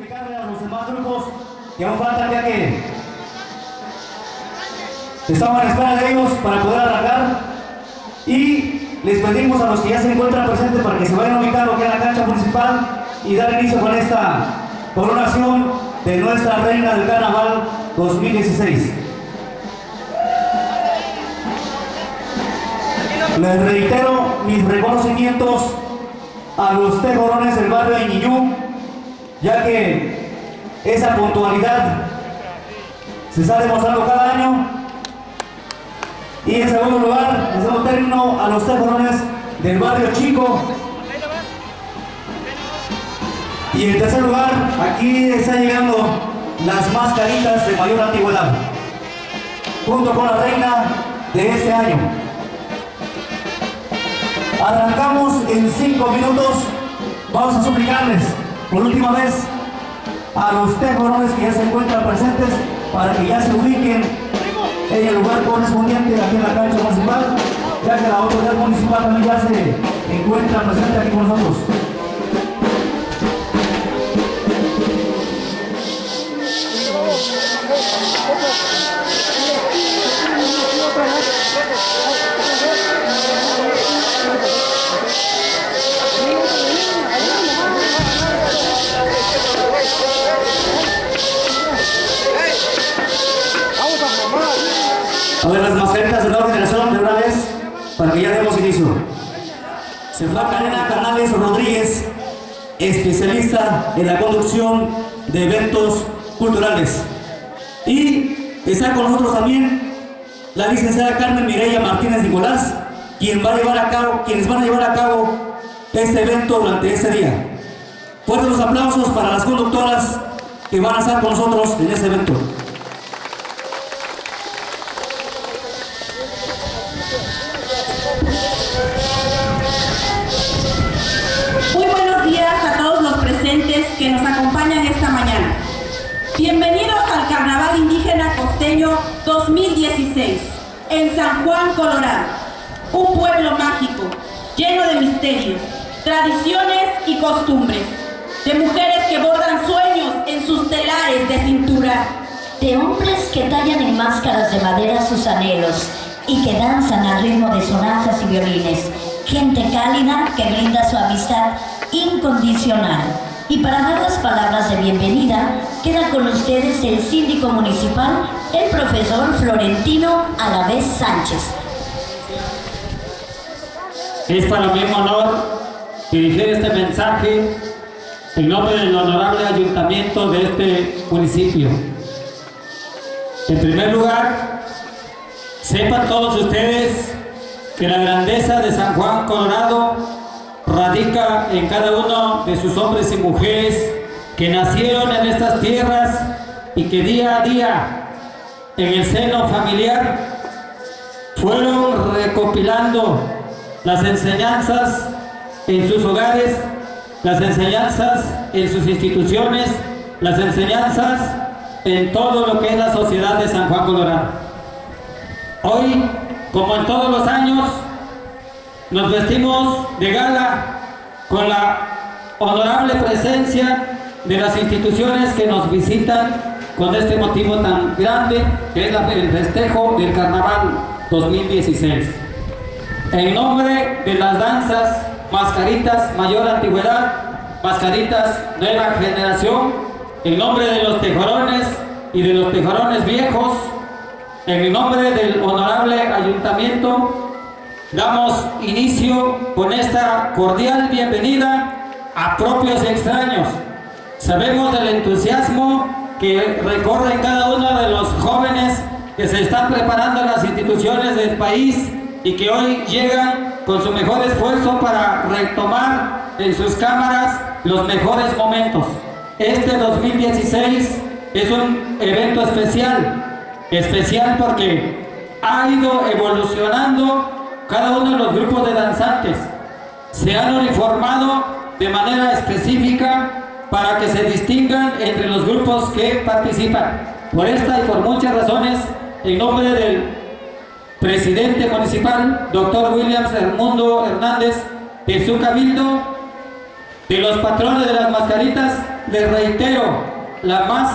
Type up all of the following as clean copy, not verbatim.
explicarle a los demás grupos que aún faltan, ya que estamos en espera de ellos para poder arrancar, y les pedimos a los que ya se encuentran presentes para que se vayan a ubicar lo que es la cancha municipal y dar inicio con esta coronación de nuestra reina del carnaval 2016. Les reitero mis reconocimientos a los tejorones del barrio de Ñiñú, ya que esa puntualidad se está demostrando cada año. Y en segundo lugar, en segundo término, a los tejorones del barrio Chico. Y en tercer lugar, aquí están llegando las mascaritas de mayor antigüedad, junto con la reina de este año. Arrancamos en 5 minutos. Vamos a suplicarles por última vez a los tejorones que ya se encuentran presentes para que ya se ubiquen en el lugar correspondiente aquí en la cancha municipal, ya que la autoridad municipal también ya se encuentra presente aquí con nosotros. A ver, las mascaritas de nueva generación de una vez, para que ya demos inicio. Se fue Karina Canales Rodríguez, especialista en la conducción de eventos culturales. Y está con nosotros también la licenciada Carmen Mireya Martínez Nicolás, quienes van a llevar a cabo este evento durante este día. Fuertes los aplausos para las conductoras que van a estar con nosotros en este evento. Muy buenos días a todos los presentes que nos acompañan esta mañana. Bienvenidos al Carnaval Indígena Costeño 2016 en San Juan, Colorado. Un pueblo mágico, lleno de misterios, tradiciones y costumbres, de mujeres que bordan sueños en sus telares de cintura, de hombres que tallan en máscaras de madera sus anhelos y que danzan al ritmo de sonajas y violines, gente cálida que brinda su amistad incondicional. Y para dar las palabras de bienvenida, queda con ustedes el síndico municipal, el profesor Florentino Alavés Sánchez. Es para mí un honor dirigir este mensaje en nombre del honorable ayuntamiento de este municipio. En primer lugar, sepan todos ustedes que la grandeza de San Juan, Colorado, radica en cada uno de sus hombres y mujeres que nacieron en estas tierras y que día a día, en el seno familiar, fueron recopilando las enseñanzas en sus hogares, las enseñanzas en sus instituciones, las enseñanzas en todo lo que es la sociedad de San Juan, Colorado. Hoy, como en todos los años, nos vestimos de gala con la honorable presencia de las instituciones que nos visitan con este motivo tan grande que es el festejo del Carnaval 2016. En nombre de las danzas Mascaritas Mayor Antigüedad, Mascaritas Nueva Generación, en nombre de los tejorones y de los tejorones viejos, en el nombre del honorable ayuntamiento, damos inicio con esta cordial bienvenida a propios y extraños. Sabemos del entusiasmo que recorre en cada uno de los jóvenes que se están preparando en las instituciones del país y que hoy llegan con su mejor esfuerzo para retomar en sus cámaras los mejores momentos. Este 2016 es un evento especial porque ha ido evolucionando cada uno de los grupos de danzantes. Se han uniformado de manera específica para que se distingan entre los grupos que participan. Por esta y por muchas razones, en nombre del presidente municipal, doctor Williams Hermundo Hernández, de su cabildo, de los patrones de las mascaritas, les reitero la más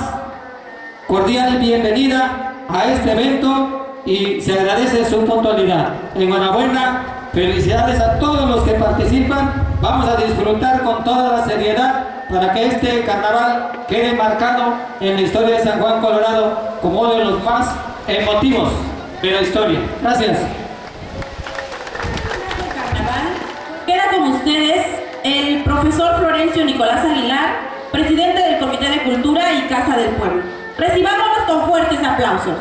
cordial bienvenida a este evento y se agradece su puntualidad. Enhorabuena, felicidades a todos los que participan. Vamos a disfrutar con toda la seriedad para que este carnaval quede marcado en la historia de San Juan Colorado como uno de los más emotivos de la historia. Gracias. Carnaval. Queda con ustedes el profesor Florencio Nicolás Aguilar, presidente del Comité de Cultura y Casa del Pueblo. Recibámoslos con fuertes aplausos.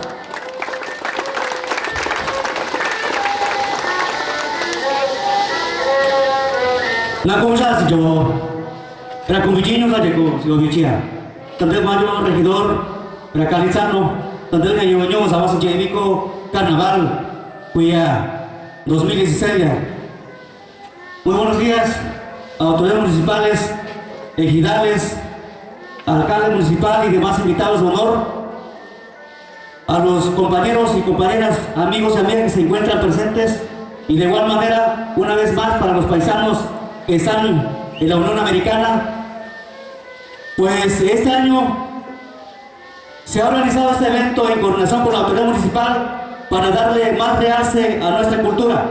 Na conversa yo, para convicino saja ko si obicia. Tanto mayo regidor, para Calizano, tanto que yo sama sejemico carnaval, cuya 2016 ya. Muy buenos días a autoridades municipales, ejidales, alcalde municipal y demás invitados de honor, a los compañeros y compañeras, amigos y amigas que se encuentran presentes, y de igual manera, una vez más, para los paisanos que están en la Unión Americana. Pues este año se ha organizado este evento en coordinación con la autoridad municipal para darle más realce a nuestra cultura.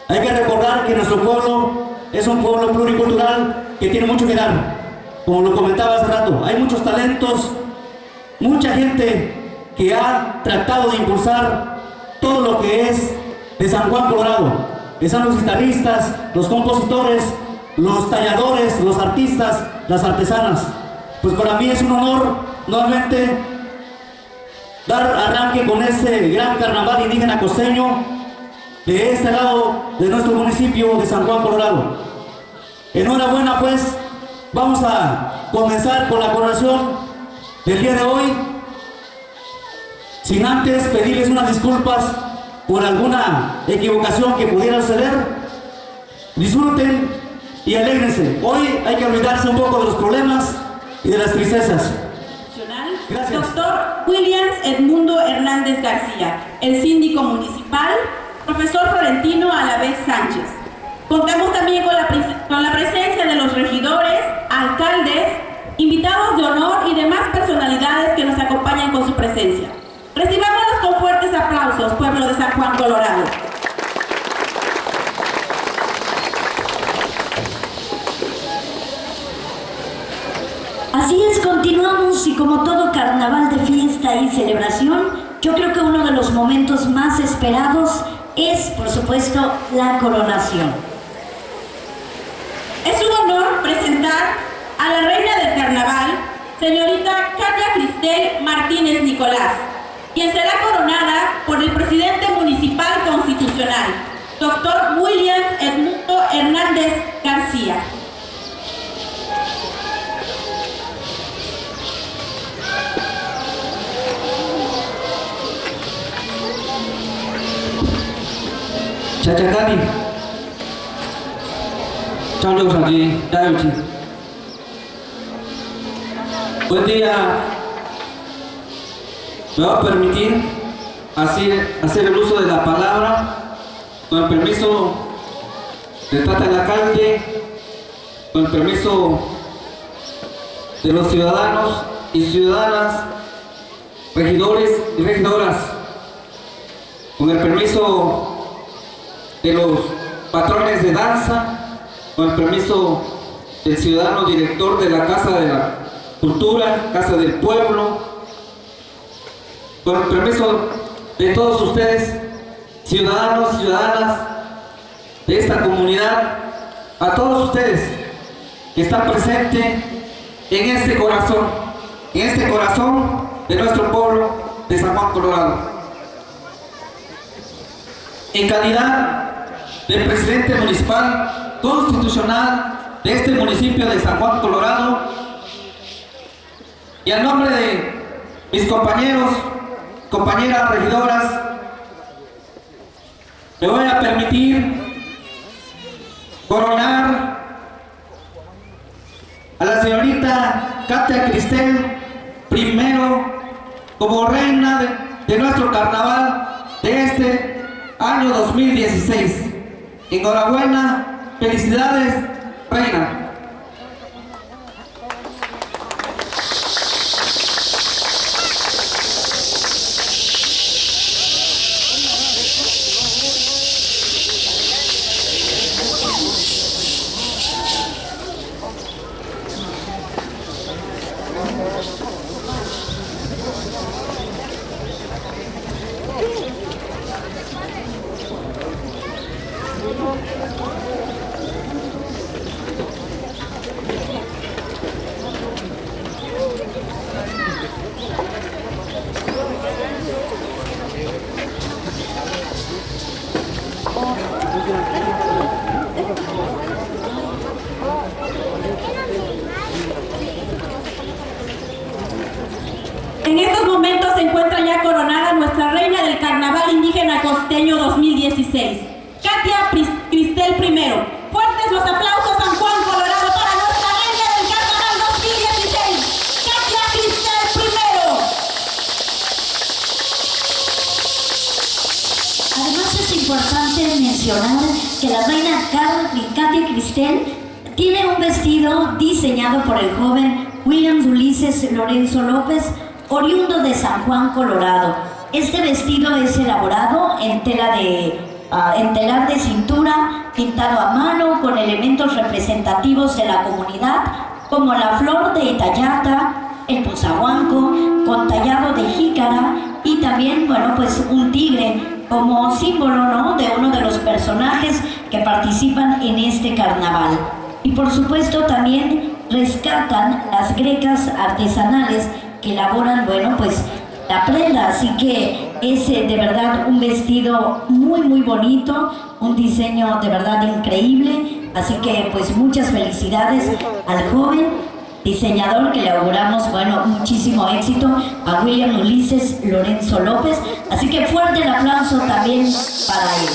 Hay que recordar que nuestro pueblo es un pueblo pluricultural que tiene mucho que dar. Como lo comentaba hace rato, hay muchos talentos, mucha gente que ha tratado de impulsar todo lo que es de San Juan Colorado. Están los guitarristas, los compositores, los talladores, los artistas, las artesanas. Pues para mí es un honor nuevamente dar arranque con este gran carnaval indígena costeño de este lado de nuestro municipio de San Juan Colorado. Enhorabuena, pues vamos a comenzar con la coronación del día de hoy, sin antes pedirles unas disculpas por alguna equivocación que pudiera suceder. Disfruten y alégrense. Hoy hay que olvidarse un poco de los problemas y de las tristezas. Gracias. Doctor Williams Edmundo Hernández García, el síndico municipal, profesor Florentino Alavés Sánchez. Contamos también con la presencia de los regidores, alcaldes, invitados de honor y demás personalidades que nos acompañan con su presencia. Recibámoslos con fuertes aplausos, pueblo de San Juan Colorado. Así es, continuamos y como todo carnaval de fiesta y celebración, yo creo que uno de los momentos más esperados es, por supuesto, la coronación. Es un honor presentar a la reina del carnaval, señorita Katia Cristel Martínez Nicolás, quien será coronada por el presidente municipal constitucional, doctor Williams Edmundo Hernández García. Chachacani, Chandos aquí, Dayuchi. Buen día. Me va a permitir hacer el uso de la palabra con el permiso del tata del alcalde, con el permiso de los ciudadanos y ciudadanas, regidores y regidoras, con el permiso de los patrones de danza, con el permiso del ciudadano director de la Casa de la Cultura, Casa del Pueblo, con el permiso de todos ustedes, ciudadanos y ciudadanas de esta comunidad, a todos ustedes que están presentes en este corazón de nuestro pueblo de San Juan Colorado. En calidad de presidente municipal constitucional de este municipio de San Juan Colorado, y a nombre de mis compañeros, compañeras regidoras, me voy a permitir coronar a la señorita Katia Cristel primero como reina de nuestro carnaval de este año 2016. Enhorabuena, felicidades, reina. En estos momentos se encuentra ya coronada nuestra reina del Carnaval Indígena Costeño 2016, Katia Cristel I. Fuertes los aplausos, San Juan, Colorado, para nuestra reina del Carnaval 2016, Katia Cristel I. Además es importante mencionar que la reina Katia Cristel tiene un vestido diseñado por el joven William Ulises Lorenzo López, oriundo de San Juan, Colorado. Este vestido es elaborado en telar de cintura, pintado a mano con elementos representativos de la comunidad, como la flor de Itayata, el pozahuanco, con tallado de jícara y también, bueno, pues un tigre como símbolo, ¿no?, de uno de los personajes que participan en este carnaval. Y por supuesto también rescatan las grecas artesanales que elaboran, bueno, pues la prenda, así que es de verdad un vestido muy bonito, un diseño de verdad increíble, así que pues muchas felicidades al joven diseñador, que le auguramos, bueno, muchísimo éxito, a William Ulises Lorenzo López, así que fuerte el aplauso también para él.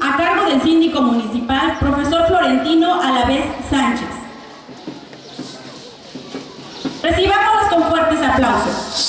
A cargo del síndico municipal, profesor Florentino Alavés Sánchez. Recibámoslos con fuertes aplausos.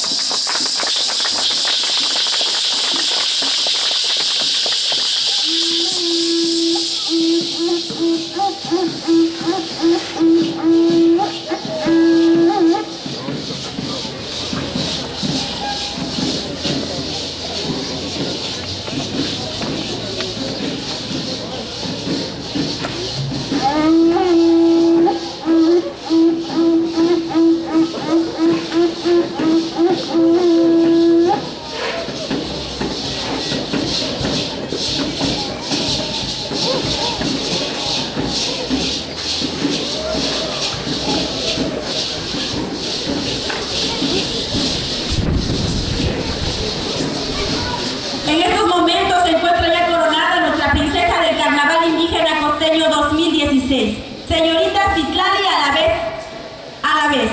En estos momentos se encuentra ya coronada nuestra princesa del Carnaval Indígena Costeño 2016, señorita Citlali Alavés.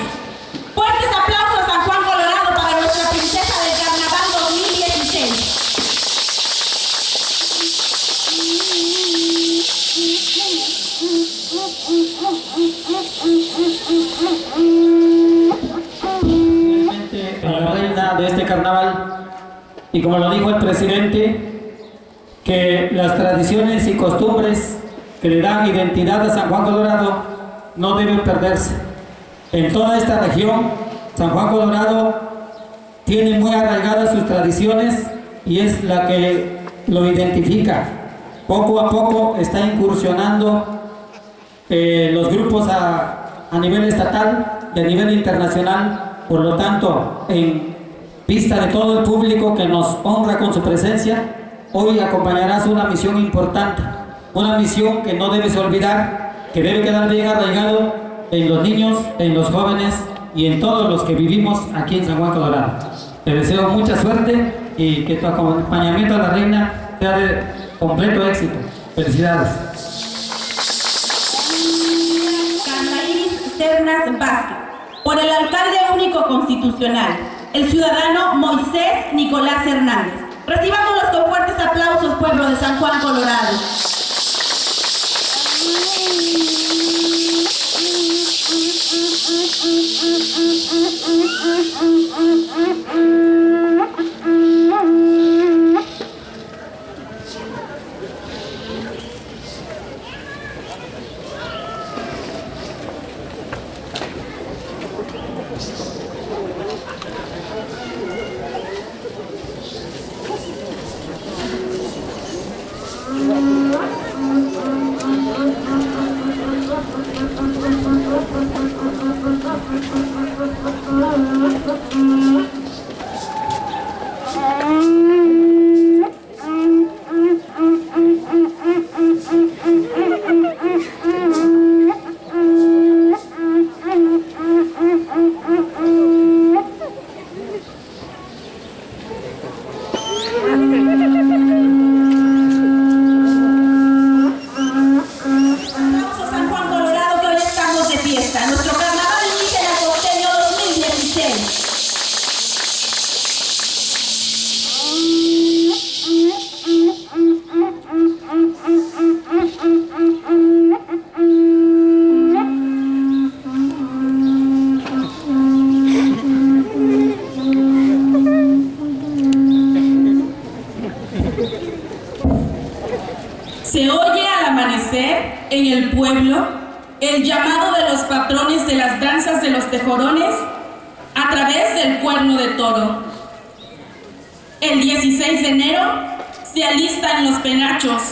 Fuertes aplausos, San Juan, Colorado, para nuestra princesa del Carnaval 2016. A la reina de este carnaval, y como lo dijo el presidente, que las tradiciones y costumbres que le dan identidad a San Juan, Colorado, no deben perderse. En toda esta región, San Juan, Colorado tiene muy arraigadas sus tradiciones y es la que lo identifica. Poco a poco está incursionando los grupos a nivel estatal y a nivel internacional. Por lo tanto, en vista de todo el público que nos honra con su presencia, hoy acompañarás una misión importante, una misión que no debes olvidar, que debe quedar bien arraigado en los niños, en los jóvenes y en todos los que vivimos aquí en San Juan, Colorado. Te deseo mucha suerte y que tu acompañamiento a la reina sea de completo éxito. Felicidades. Carla Iris Ternas Vázquez, por el alcalde único constitucional, el ciudadano Moisés Nicolás Hernández. Recibámoslos con fuertes aplausos, pueblo de San Juan, Colorado. en el pueblo el llamado de los patrones de las danzas de los tejorones a través del cuerno de toro. El 16 de enero se alistan los penachos.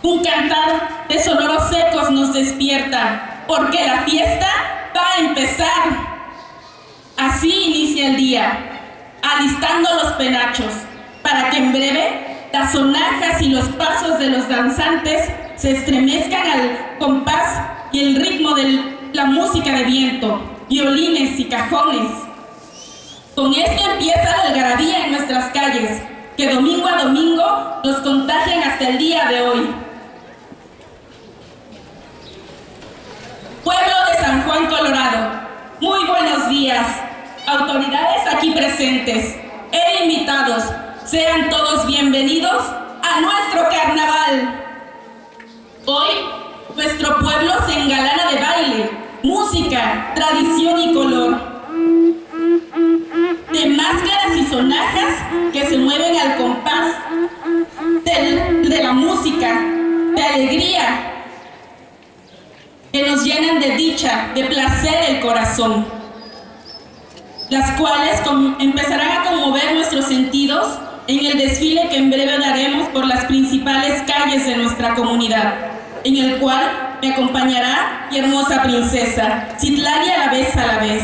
Un cantar de sonoros ecos nos despierta, porque la fiesta va a empezar. Así inicia el día, alistando los penachos, para que en breve las sonajas y los pasos de los danzantes se estremezcan al compás y el ritmo de la música de viento, violines y cajones. Con esto empieza la algarabía en nuestras calles, que domingo a domingo nos contagian hasta el día de hoy. Pueblo de San Juan, Colorado, muy buenos días. Autoridades aquí presentes e invitados, sean todos bienvenidos a nuestro carnaval. Hoy, nuestro pueblo se engalana de baile, música, tradición y color, de máscaras y sonajas que se mueven al compás de la música, de alegría, que nos llenan de dicha, de placer el corazón, las cuales empezarán a conmover nuestros sentidos en el desfile que en breve daremos por las principales calles de nuestra comunidad, en el cual me acompañará mi hermosa princesa, Citlali a la vez.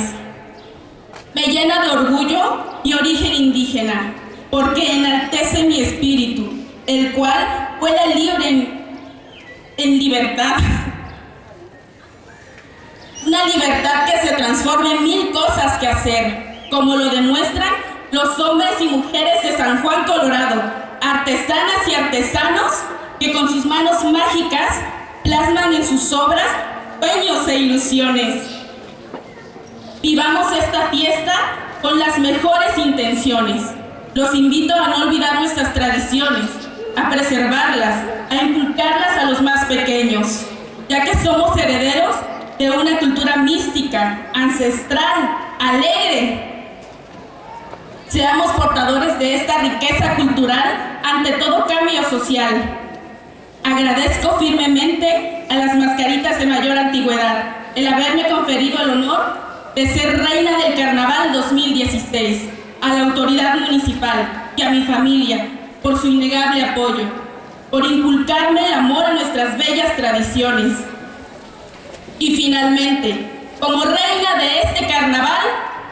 Me llena de orgullo y origen indígena, porque enaltece mi espíritu, el cual vuela libre en libertad. Una libertad que se transforma en mil cosas que hacer, como lo demuestran los hombres y mujeres de San Juan, Colorado, artesanas y artesanos que con sus manos mágicas plasman en sus obras sueños e ilusiones. Vivamos esta fiesta con las mejores intenciones. Los invito a no olvidar nuestras tradiciones, a preservarlas, a inculcarlas a los más pequeños, ya que somos herederos de una cultura mística, ancestral, alegre. Seamos portadores de esta riqueza cultural ante todo cambio social. Agradezco firmemente a las mascaritas de mayor antigüedad el haberme conferido el honor de ser reina del Carnaval 2016, a la autoridad municipal y a mi familia por su innegable apoyo, por inculcarme el amor a nuestras bellas tradiciones. Y finalmente, como reina de este carnaval,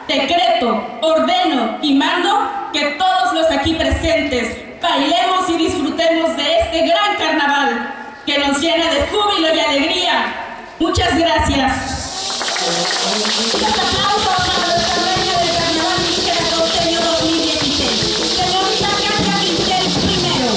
decreto, ordeno y mando que todos los aquí presentes bailemos y disfrutemos de este gran carnaval que nos llena de júbilo y alegría. Muchas gracias. Los aplausos para nuestra reina del Carnaval Indígena Costeño 2016. Señorita Katia Pincel primero.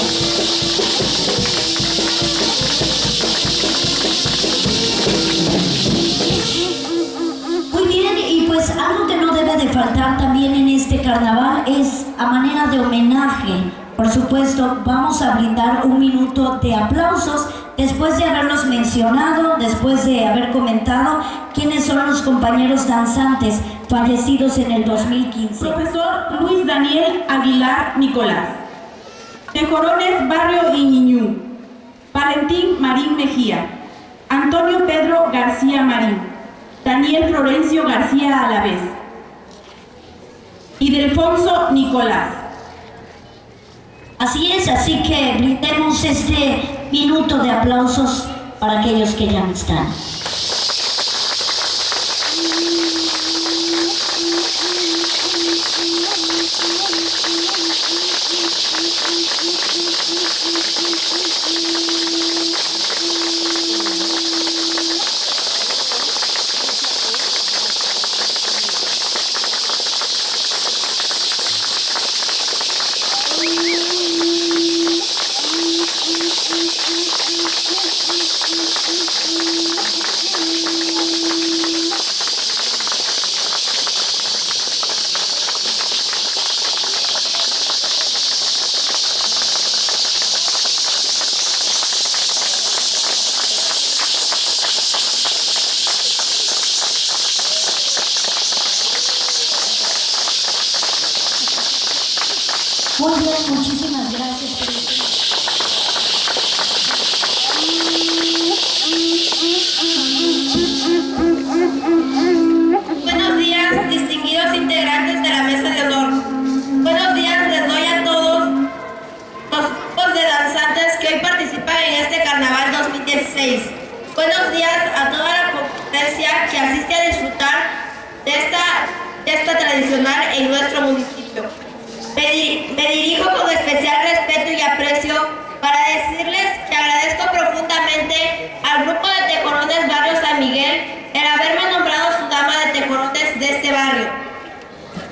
Muy bien, y pues algo que no debe de faltar también en este carnaval es a manera de homenaje. Por supuesto, vamos a brindar un minuto de aplausos después de haberlos mencionado, después de haber comentado quiénes son los compañeros danzantes fallecidos en el 2015. Profesor Luis Daniel Aguilar Nicolás. Tejorones Barrio Iñiñú. Valentín Marín Mejía. Antonio Pedro García Marín. Daniel Florencio García Alavés. Y Delfonso Nicolás. Así es, así que brindemos este minuto de aplausos para aquellos que ya no están. Muy bien, muchísimas gracias por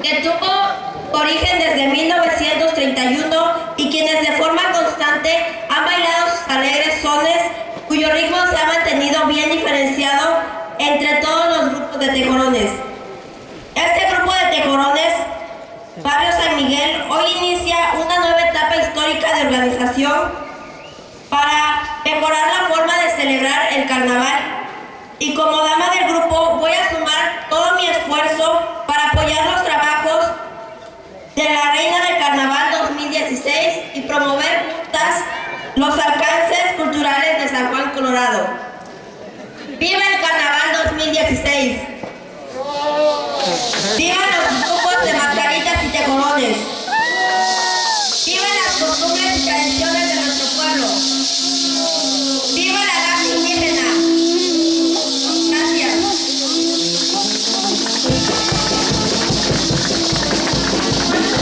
que tuvo origen desde 1931 y quienes de forma constante han bailado sus alegres sones, cuyo ritmo se ha mantenido bien diferenciado entre todos los grupos de tejorones. Este grupo de tejorones, Barrio San Miguel, hoy inicia una nueva etapa histórica de organización para mejorar la forma de celebrar el carnaval, y como dama del grupo voy a sumar todo mi esfuerzo para apoyar los trabajos de la Reina del Carnaval 2016 y promover juntas los alcances culturales de San Juan, Colorado. ¡Viva el Carnaval 2016! ¡Viva los grupos de mascaritas y tejorones! ¡Viva las costumbres y tradiciones de nuestro pueblo! ¡Viva la danza indígena! Gracias.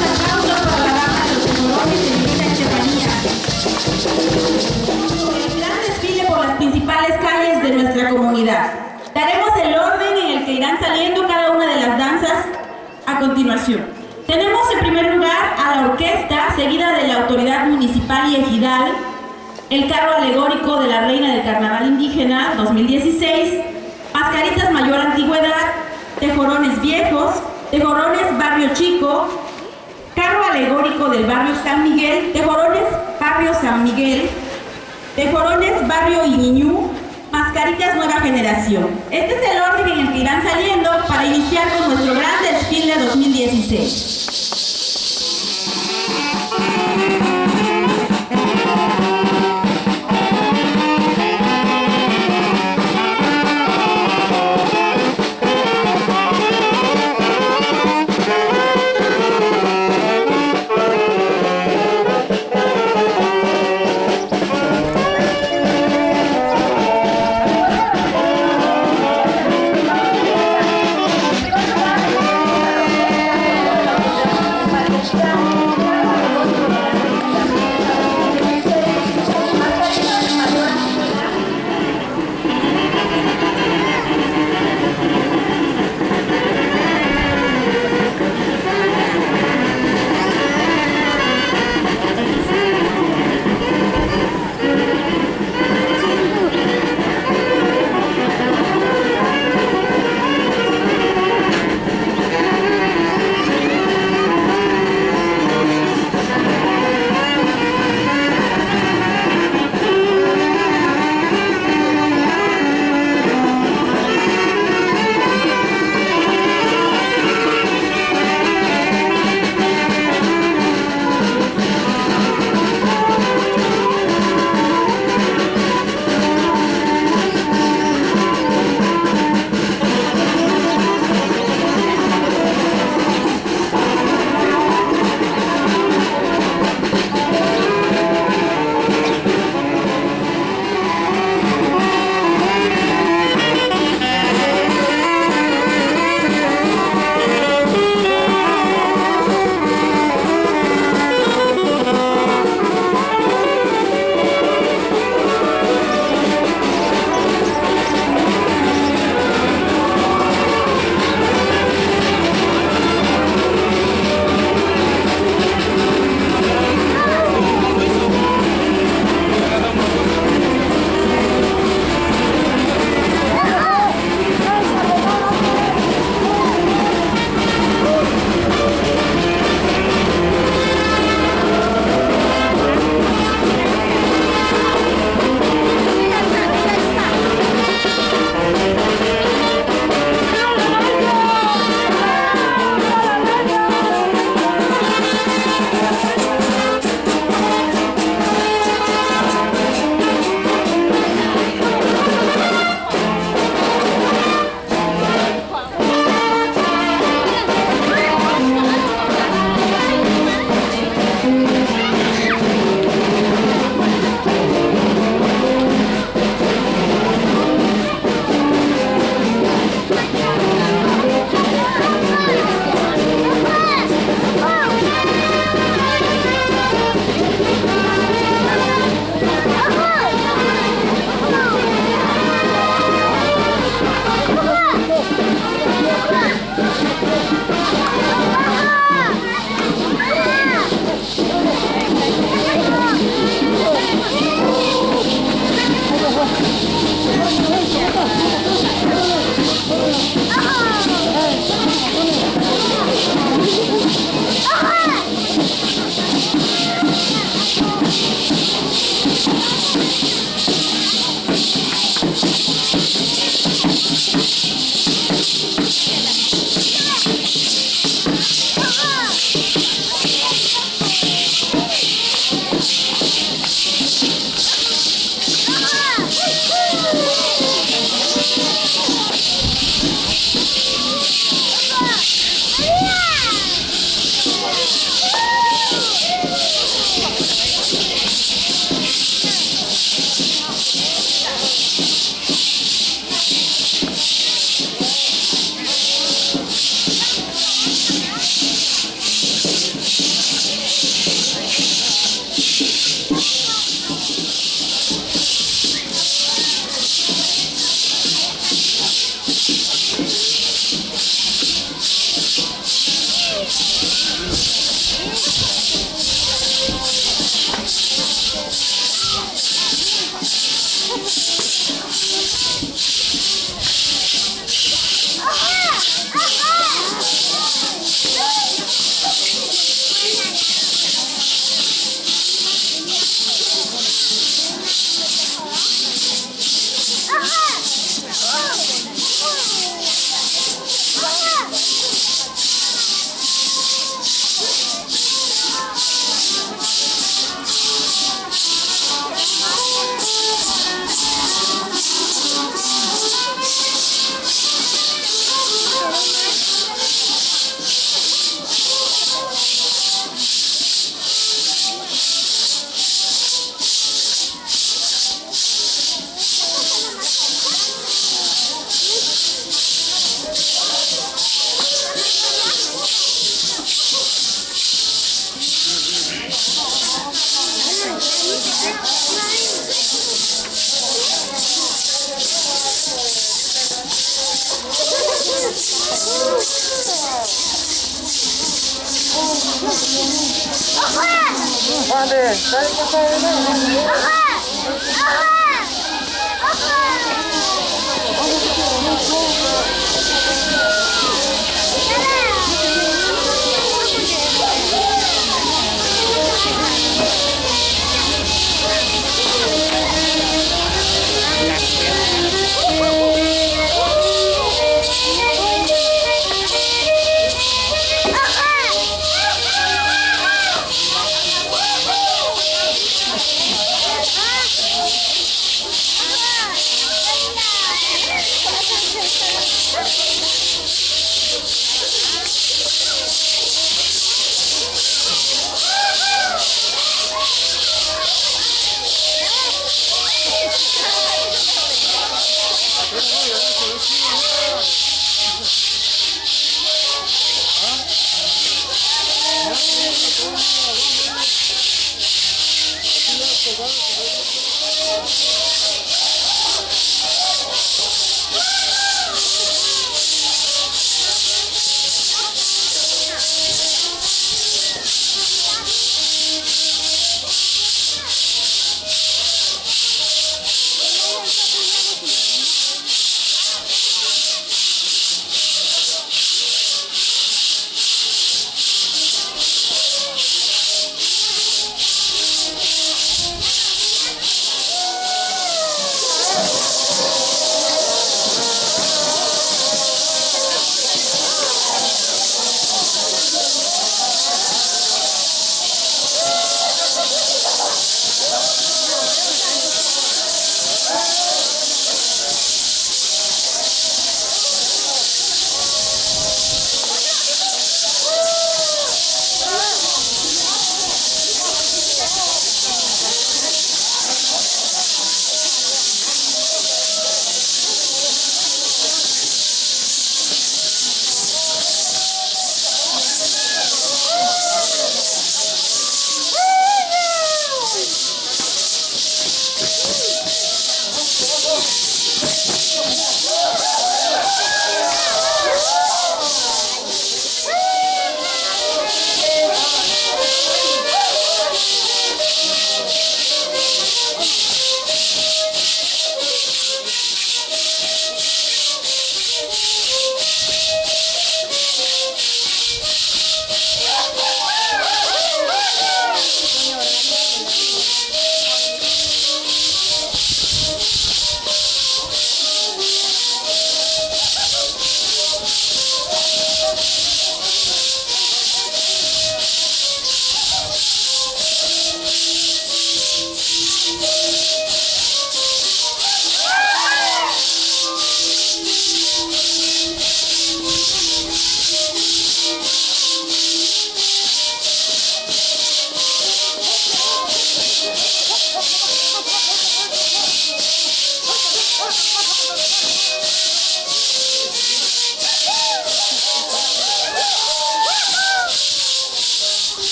Aplausos para la banda de los tejorones de Melina Estefanía. El gran desfile por las principales calles de nuestra comunidad. Daremos el orden en el que irán saliendo cada una de las danzas a continuación. Tenemos en primer lugar a la orquesta, seguida de la autoridad municipal y ejidal, el carro alegórico de la Reina del Carnaval Indígena 2016, mascaritas mayor antigüedad, tejorones viejos, tejorones Barrio Chico, carro alegórico del Barrio San Miguel, tejorones Barrio San Miguel, tejorones Barrio Iñiñú, mascaritas Nueva Generación. Este es el orden en el que irán saliendo para iniciar con nuestro gran desfile 2016.